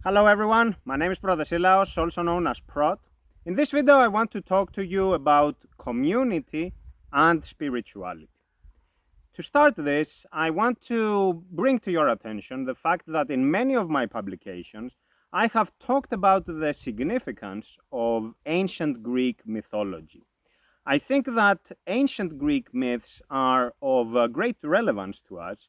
Hello everyone, my name is Protesilaos, also known as Prot. In this video I want to talk to you about community and spirituality. To start this, I want to bring to your attention the fact that in many of my publications I have talked about the significance of ancient Greek mythology. I think that ancient Greek myths are of great relevance to us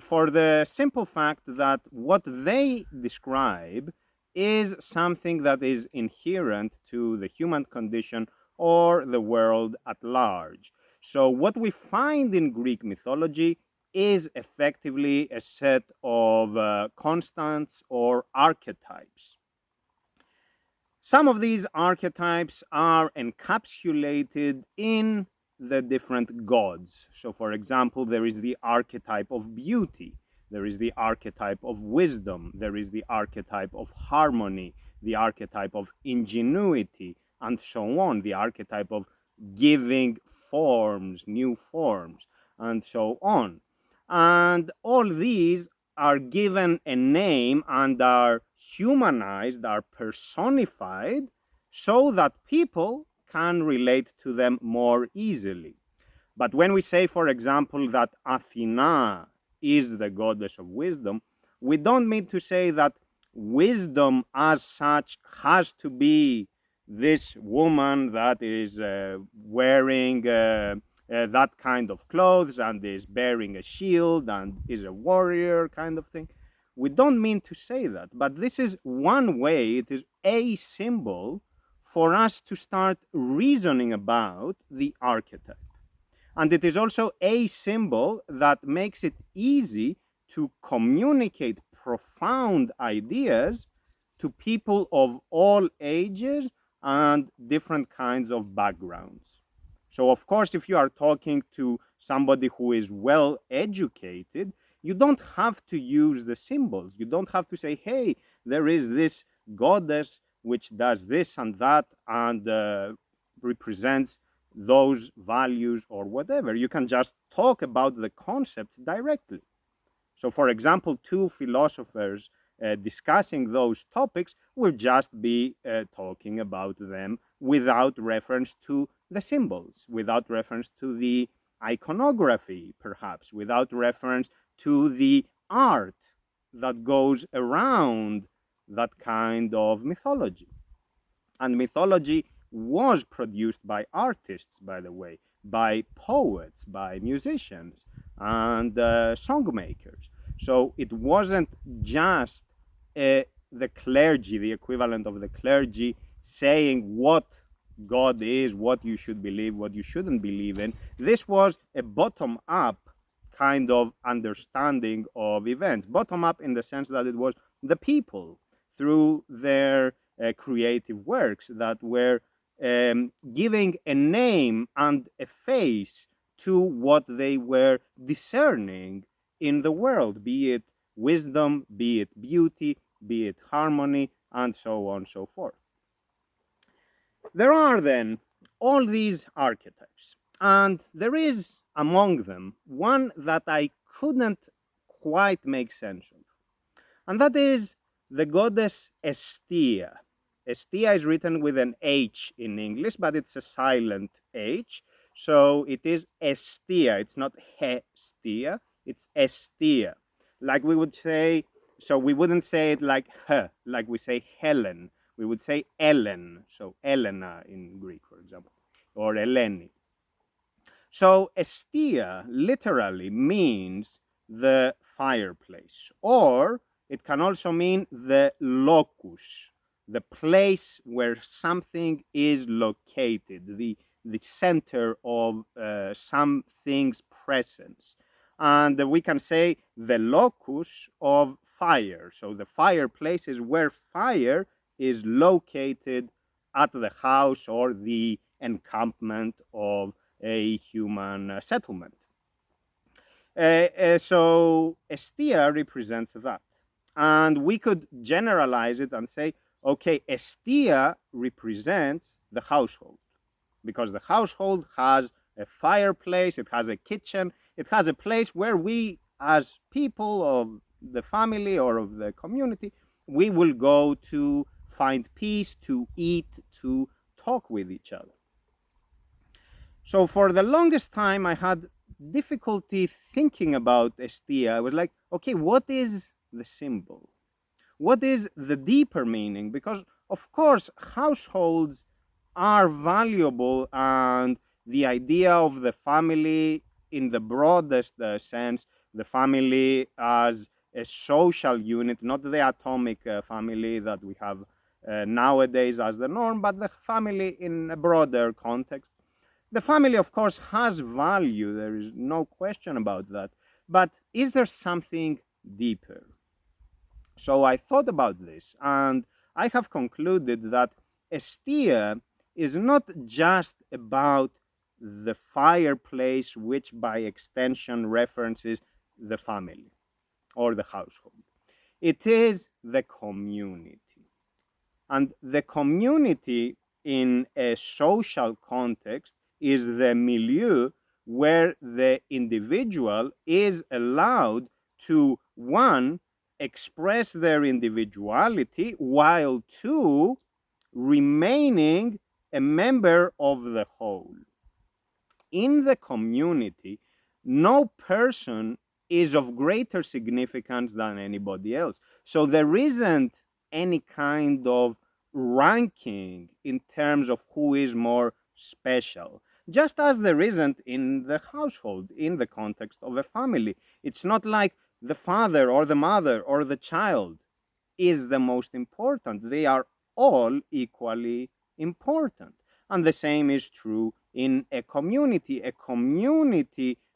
for the simple fact that what they describe is something that is inherent to the human condition or the world at large. So, what we find in Greek mythology is effectively a set of constants or archetypes. Some of these archetypes are encapsulated in the different gods. So, for example, there is the archetype of beauty, there is the archetype of wisdom, there is the archetype of harmony, the archetype of ingenuity, and so on, the archetype of giving forms, new forms, and so on. And all these are given a name and are humanized, are personified, so that people can relate to them more easily. But when we say, for example, that Athena is the goddess of wisdom, we don't mean to say that wisdom as such has to be this woman that is wearing that kind of clothes and is bearing a shield and is a warrior kind of thing. We don't mean to say that, but this is one way, it is a symbol for us to start reasoning about the archetype. And it is also a symbol that makes it easy to communicate profound ideas to people of all ages and different kinds of backgrounds. So, of course, if you are talking to somebody who is well educated, you don't have to use the symbols. You don't have to say, hey, there is this goddess which does this and that and represents those values or whatever. You can just talk about the concepts directly. So, for example, two philosophers discussing those topics will just be talking about them without reference to the symbols, without reference to the iconography, perhaps, without reference to the art that goes around that kind of mythology. And mythology was produced by artists, by the way, by poets, by musicians, and songmakers. So it wasn't just the clergy, the equivalent of the clergy, saying what God is, what you should believe, what you shouldn't believe in. This was a bottom up kind of understanding of events. Bottom up in the sense that it was the people through their creative works that were giving a name and a face to what they were discerning in the world, be it wisdom, be it beauty, be it harmony, and so on and so forth. There are then all these archetypes, and there is among them one that I couldn't quite make sense of, and that is the goddess Hestia. Hestia is written with an H in English, but it's a silent H. So it is Hestia. It's not Hestia, it's Hestia. Like we would say, so we wouldn't say it like H, like we say Helen. We would say Ellen. So Elena in Greek, for example, or Eleni. So Hestia literally means the fireplace, or it can also mean the locus, the place where something is located, the center of something's presence. And we can say the locus of fire. So the fireplace is where fire is located at the house or the encampment of a human settlement. So Hestia represents that. And we could generalize it and say, okay, Hestia represents the household, because the household has a fireplace, it has a kitchen, it has a place where we, as people of the family or of the community, we will go to find peace, to eat, to talk with each other. So for the longest time, I had difficulty thinking about Hestia. I was like, okay, what is the symbol? What is the deeper meaning? Because, of course, households are valuable, and the idea of the family in the broadest sense, the family as a social unit, not the atomic family that we have nowadays as the norm, but the family in a broader context. The family, of course, has value. There is no question about that. But is there something deeper? So I thought about this, and I have concluded that Hestia is not just about the fireplace, which by extension references the family or the household. It is the community. And the community in a social context is the milieu where the individual is allowed to, one, express their individuality, while two, remaining a member of the whole. In the community, no person is of greater significance than anybody else. So there isn't any kind of ranking in terms of who is more special. Just as there isn't in the household, in the context of a family. It's not like the father or the mother or the child is the most important. They are all equally important. And the same is true in a community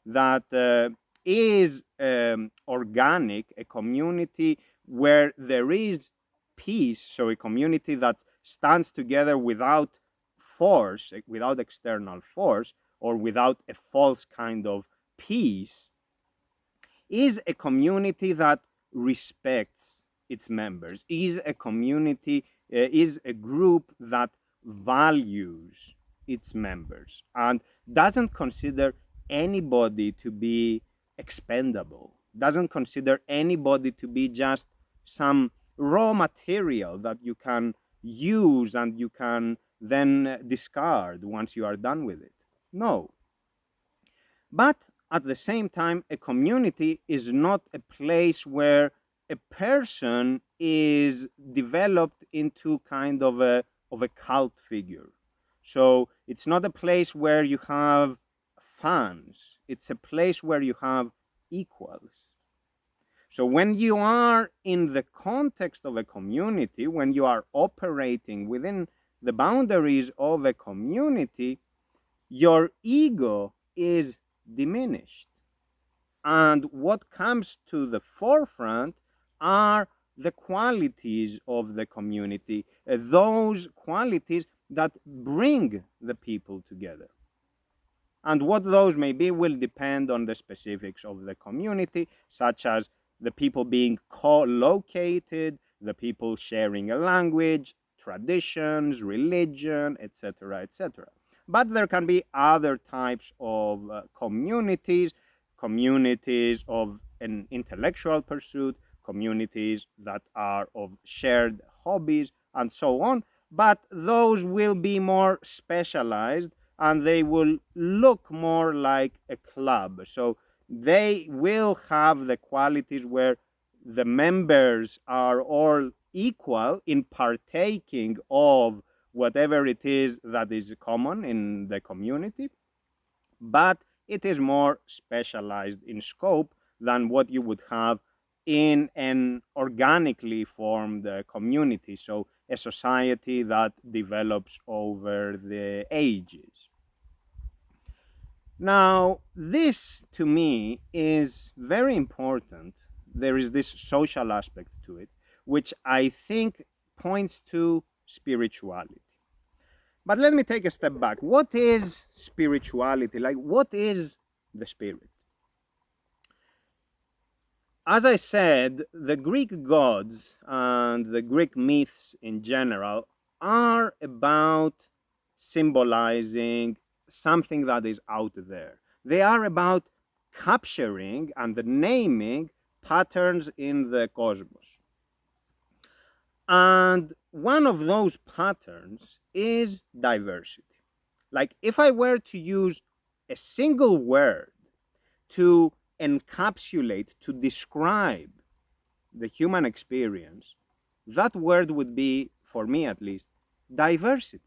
that is organic, a community where there is peace, so a community that stands together without force, without external force, or without a false kind of peace, is a community that respects its members, is a community, is a group that values its members and doesn't consider anybody to be expendable, doesn't consider anybody to be just some raw material that you can use and you can then discard once you are done with it. No. But at the same time, a community is not a place where a person is developed into kind of a cult figure. So it's not a place where you have fans, it's a place where you have equals. So when you are in the context of a community, when you are operating within the boundaries of a community, your ego is diminished. And what comes to the forefront are the qualities of the community, those qualities that bring the people together. And what those may be will depend on the specifics of the community, such as the people being co-located, the people sharing a language, traditions, religion, etc., etc. But there can be other types of communities of an intellectual pursuit, communities that are of shared hobbies, and so on. But those will be more specialized and they will look more like a club. So they will have the qualities where the members are all equal in partaking of whatever it is that is common in the community, but it is more specialized in scope than what you would have in an organically formed community, so a society that develops over the ages. Now, this to me is very important. There is this social aspect to it, which I think points to spirituality. But let me take a step back. What is spirituality? Like, what is the spirit? As I said, the Greek gods and the Greek myths in general are about symbolizing something that is out there. They are about capturing and naming patterns in the cosmos. And one of those patterns is diversity. Like if I were to use a single word to encapsulate, to describe the human experience, that word would be, for me at least, diversity.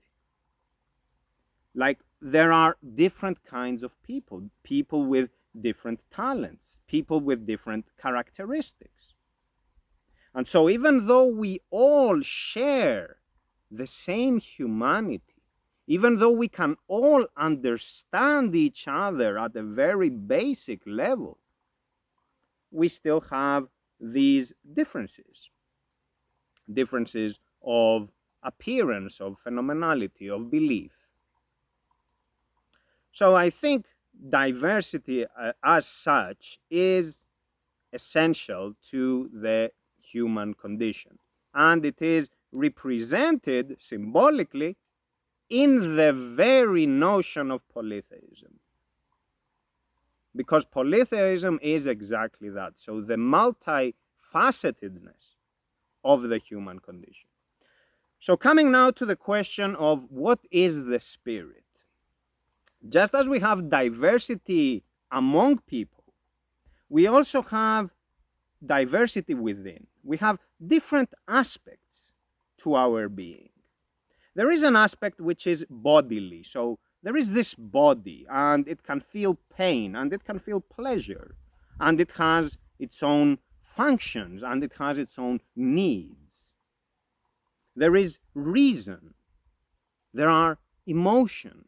Like there are different kinds of people, people with different talents, people with different characteristics. And so, even though we all share the same humanity, even though we can all understand each other at a very basic level, we still have these differences of appearance, of phenomenality, of belief. So I think diversity as such is essential to the human condition. And it is represented symbolically in the very notion of polytheism. Because polytheism is exactly that. So the multifacetedness of the human condition. So coming now to the question of what is the spirit? Just as we have diversity among people, we also have diversity within. We have different aspects to our being. There is an aspect which is bodily. So there is this body, and it can feel pain, and it can feel pleasure, and it has its own functions, and it has its own needs. There is reason. There are emotions.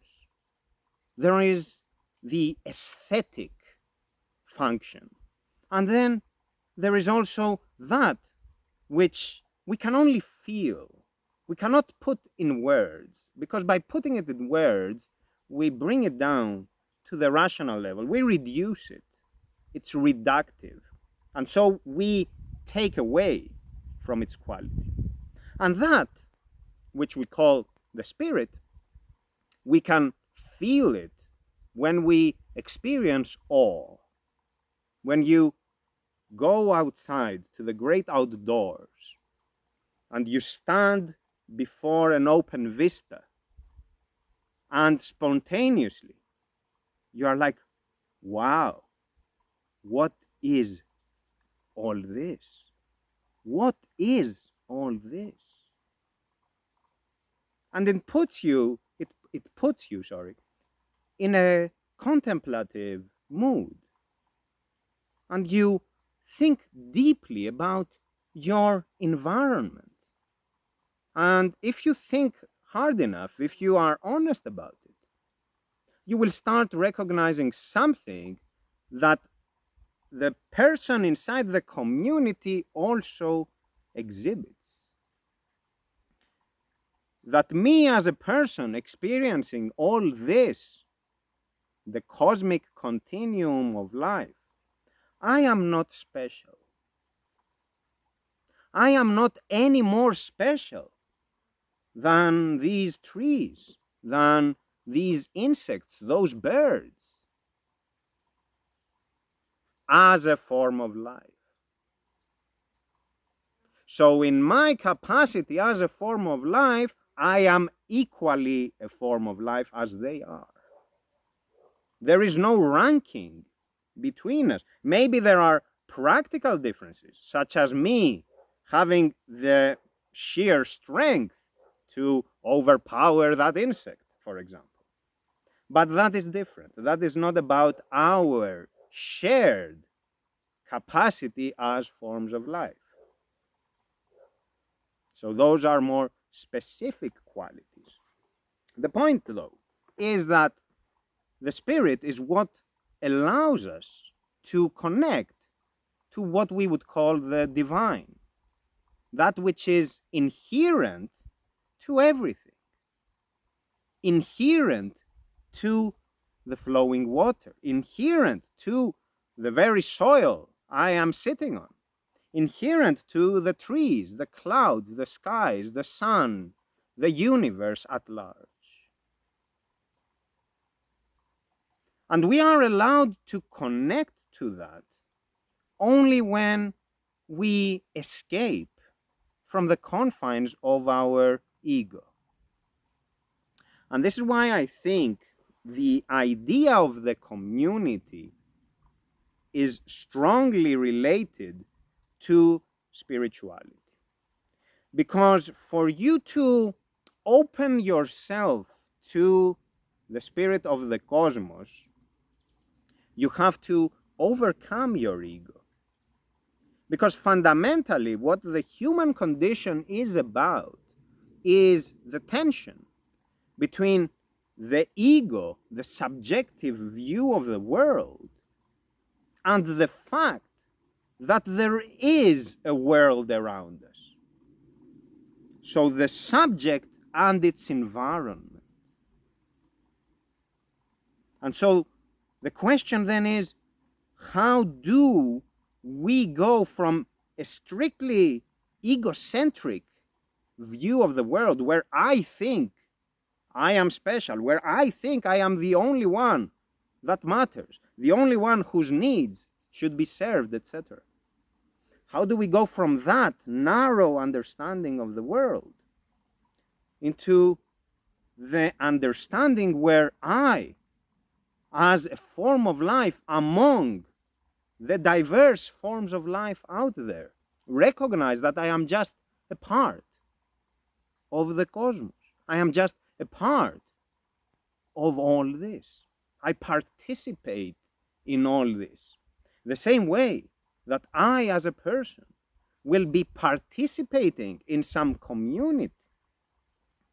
There is the aesthetic function. And then there is also that which we can only feel. We cannot put in words, because by putting it in words, we bring it down to the rational level. We reduce it. It's reductive. And so we take away from its quality. And that, which we call the spirit, we can feel it when we experience awe. When you go outside to the great outdoors and you stand before an open vista, and spontaneously you are like, wow, what is all this? What is all this? And it puts you, in a contemplative mood. And you think deeply about your environment. And if you think hard enough, if you are honest about it, you will start recognizing something that the person inside the community also exhibits. That me as a person experiencing all this, the cosmic continuum of life, I am not special. I am not any more special than these trees, than these insects, those birds, as a form of life. So in my capacity as a form of life, I am equally a form of life as they are. There is no ranking between us. Maybe there are practical differences, such as me having the sheer strength to overpower that insect, for example. But that is different. That is not about our shared capacity as forms of life. So those are more specific qualities. The point, though, is that the spirit is what allows us to connect to what we would call the divine, that which is inherent to everything, inherent to the flowing water, inherent to the very soil I am sitting on, inherent to the trees, the clouds, the skies, the sun, the universe at large. And we are allowed to connect to that only when we escape from the confines of our ego. And this is why I think the idea of the community is strongly related to spirituality. Because for you to open yourself to the spirit of the cosmos, you have to overcome your ego. Because fundamentally, what the human condition is about is the tension between the ego, the subjective view of the world, and the fact that there is a world around us. So the subject and its environment. And so the question then is, how do we go from a strictly egocentric view of the world, where I think I am special, where I think I am the only one that matters, the only one whose needs should be served, etc. How do we go from that narrow understanding of the world into the understanding where I, as a form of life among the diverse forms of life out there, recognize that I am just a part of the cosmos. I am just a part of all this. I participate in all this. The same way that I, as a person, will be participating in some community.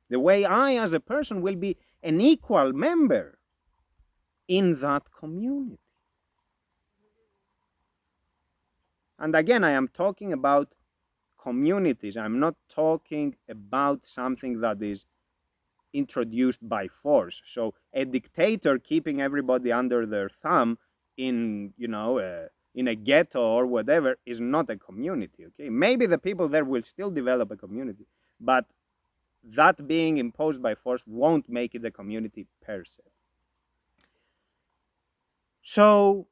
The way I, as a person, will be an equal member in that community. And again, I am talking about communities. I'm not talking about something that is introduced by force. So a dictator keeping everybody under their thumb in, in a ghetto or whatever is not a community, okay? Maybe the people there will still develop a community, but that being imposed by force won't make it a community per se. So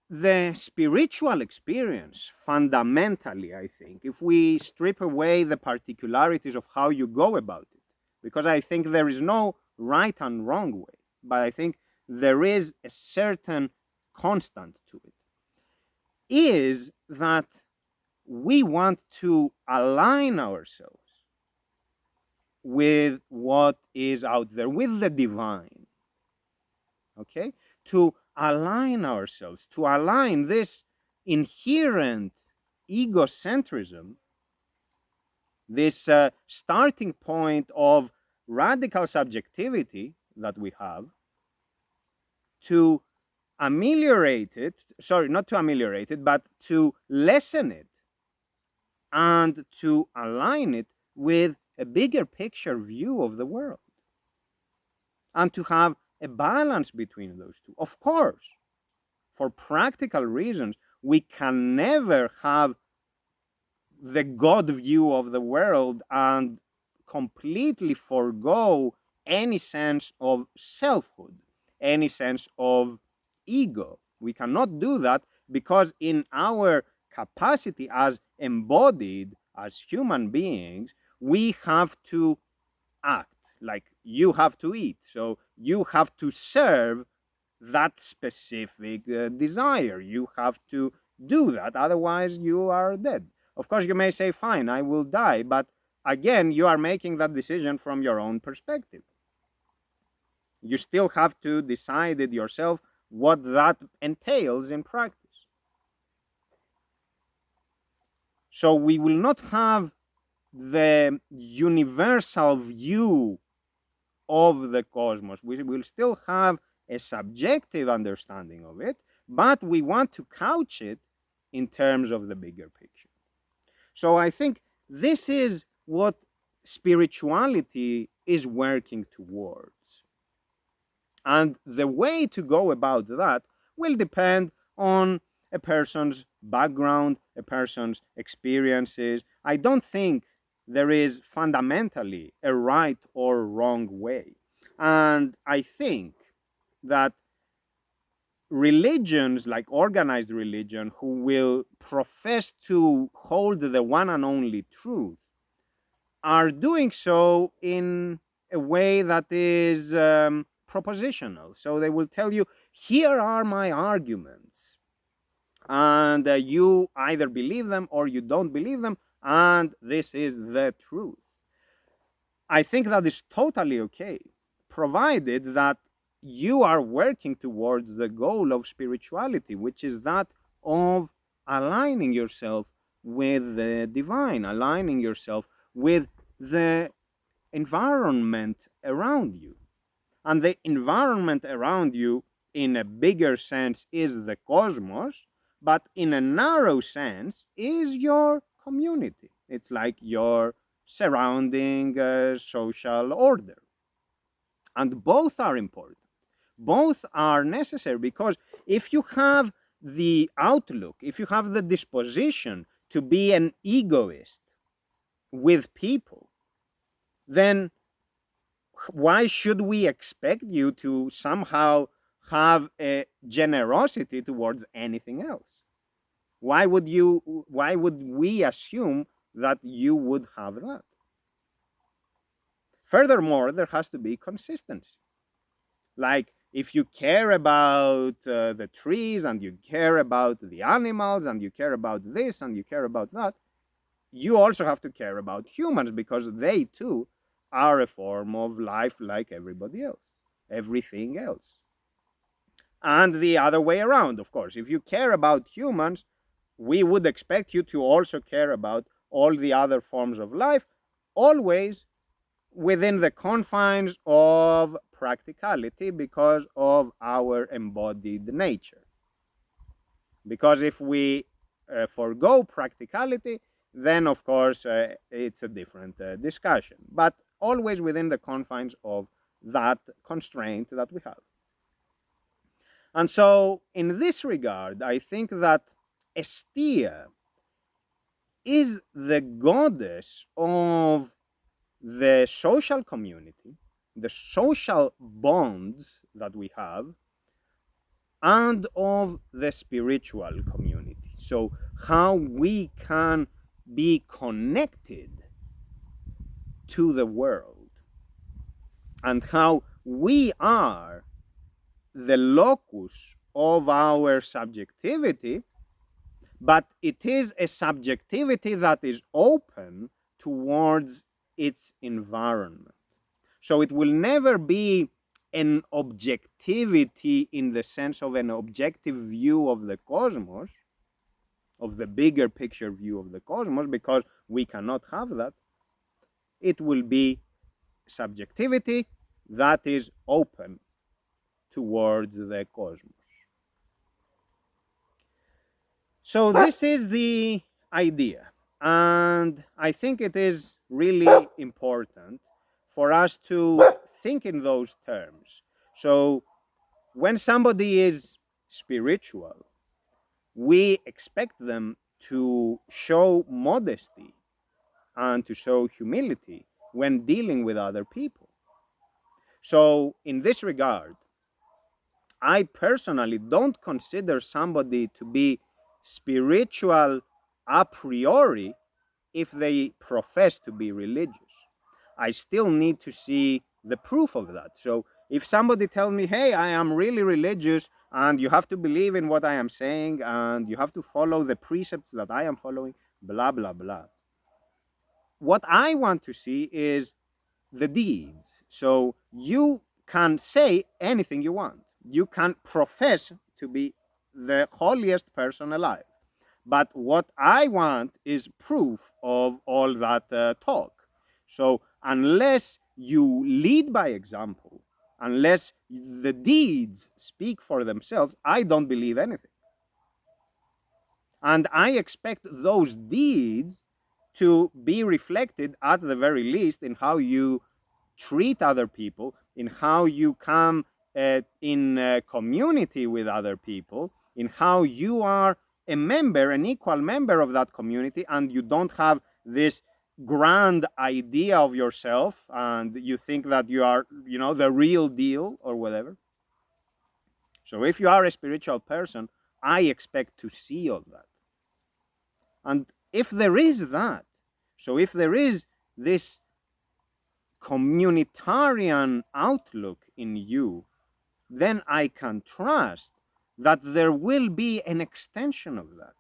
the spiritual experience, fundamentally, I think, if we strip away the particularities of how you go about it, because I think there is no right and wrong way, but I think there is a certain constant to it, is that we want to align ourselves with what is out there, with the divine, okay? To align ourselves, to align this inherent egocentrism, this starting point of radical subjectivity that we have, to ameliorate it, not to ameliorate it, but to lessen it and to align it with a bigger picture view of the world, and to have a balance between those two. Of course, for practical reasons, we can never have the God view of the world and completely forego any sense of selfhood, any sense of ego. We cannot do that, because in our capacity as embodied, as human beings, we have to act. Like, you have to eat, so you have to serve that specific desire. You have to do that, otherwise you are dead. Of course, you may say, fine, I will die, but again, you are making that decision from your own perspective. You still have to decide it yourself what that entails in practice. So we will not have the universal view of the cosmos. We will still have a subjective understanding of it, but we want to couch it in terms of the bigger picture. So I think this is what spirituality is working towards. And the way to go about that will depend on a person's background, a person's experiences. I don't think there is fundamentally a right or wrong way. And I think that religions, like organized religion, who will profess to hold the one and only truth, are doing so in a way that is propositional. So they will tell you, here are my arguments, and you either believe them or you don't believe them, and this is the truth. I think that is totally okay, provided that you are working towards the goal of spirituality, which is that of aligning yourself with the divine, aligning yourself with the environment around you. And the environment around you, in a bigger sense, is the cosmos, but in a narrow sense, is your community. It's like your surrounding social order. And both are important. Both are necessary, because if you have the outlook, if you have the disposition to be an egoist with people, then why should we expect you to somehow have a generosity towards anything else? Why would we assume that you would have that? Furthermore, there has to be consistency. Like, if you care about the trees, and you care about the animals, and you care about this, and you care about that, you also have to care about humans, because they too are a form of life like everybody else, everything else. And the other way around, of course. If you care about humans, we would expect you to also care about all the other forms of life, always within the confines of practicality, because of our embodied nature. Because if we forego practicality, then of course it's a different discussion, but always within the confines of that constraint that we have. And so, in this regard, I think that Hestia is the goddess of the social community, the social bonds that we have, and of the spiritual community. So, how we can be connected to the world, and how we are the locus of our subjectivity, but it is a subjectivity that is open towards its environment. So it will never be an objectivity in the sense of an objective view of the cosmos, of the bigger picture view of the cosmos, because we cannot have that. It will be subjectivity that is open towards the cosmos. So this is the idea. And I think it is really important for us to think in those terms. So when somebody is spiritual, we expect them to show modesty and to show humility when dealing with other people. So in this regard, I personally don't consider somebody to be spiritual a priori if they profess to be religious. I still need to see the proof of that. So if somebody tells me, hey, I am really religious, and you have to believe in what I am saying, and you have to follow the precepts that I am following, blah, blah, blah. What I want to see is the deeds. So you can say anything you want. You can profess to be the holiest person alive. But what I want is proof of all that talk. So unless you lead by example, unless the deeds speak for themselves, I don't believe anything. And I expect those deeds to be reflected, at the very least, in how you treat other people, in how you come in community with other people, in how you are a member, an equal member of that community, and you don't have this grand idea of yourself and you think that you are, the real deal or whatever. So if you are a spiritual person, I expect to see all that. And if there is that, so if there is this communitarian outlook in you, then I can trust that there will be an extension of that,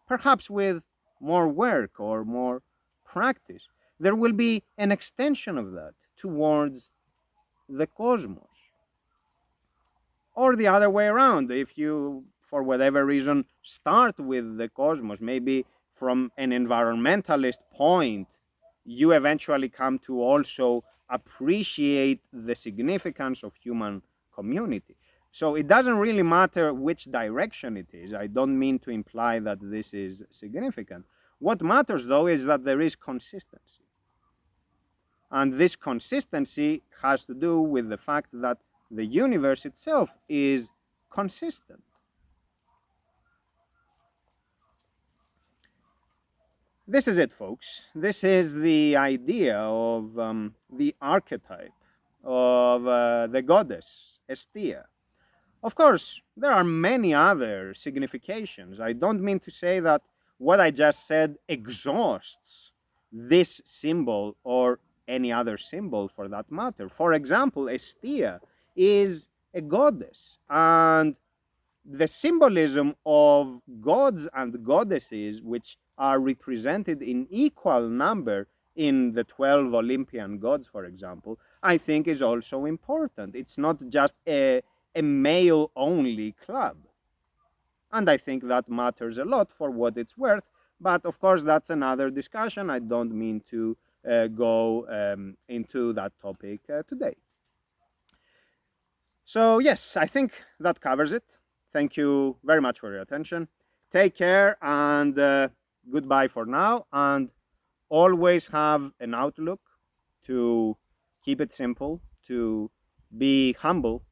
perhaps with more work or more practice. There will be an extension of that towards the cosmos. Or the other way around, if you, for whatever reason, start with the cosmos, maybe from an environmentalist point, you eventually come to also appreciate the significance of human community. So it doesn't really matter which direction it is. I don't mean to imply that this is significant. What matters, though, is that there is consistency. And this consistency has to do with the fact that the universe itself is consistent. This is it, folks. This is the idea of the archetype of the goddess Hestia. Of course, there are many other significations. I don't mean to say that what I just said exhausts this symbol or any other symbol for that matter. For example, Hestia is a goddess, and the symbolism of gods and goddesses, which are represented in equal number in the 12 Olympian gods, for example, I think is also important. It's not just a male-only club. And I think that matters a lot for what it's worth. But of course, that's another discussion. I don't mean to go into that topic today. So yes, I think that covers it. Thank you very much for your attention. Take care and goodbye for now. And always have an outlook to keep it simple, to be humble,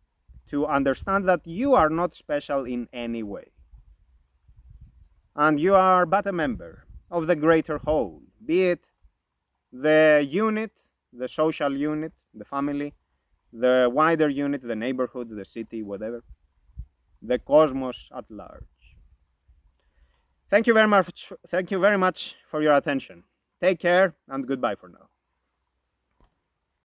to understand that you are not special in any way. And you are but a member of the greater whole, be it the unit, the social unit, the family, the wider unit, the neighborhood, the city, whatever, the cosmos at large. Thank you very much for your attention. Take care and goodbye for now.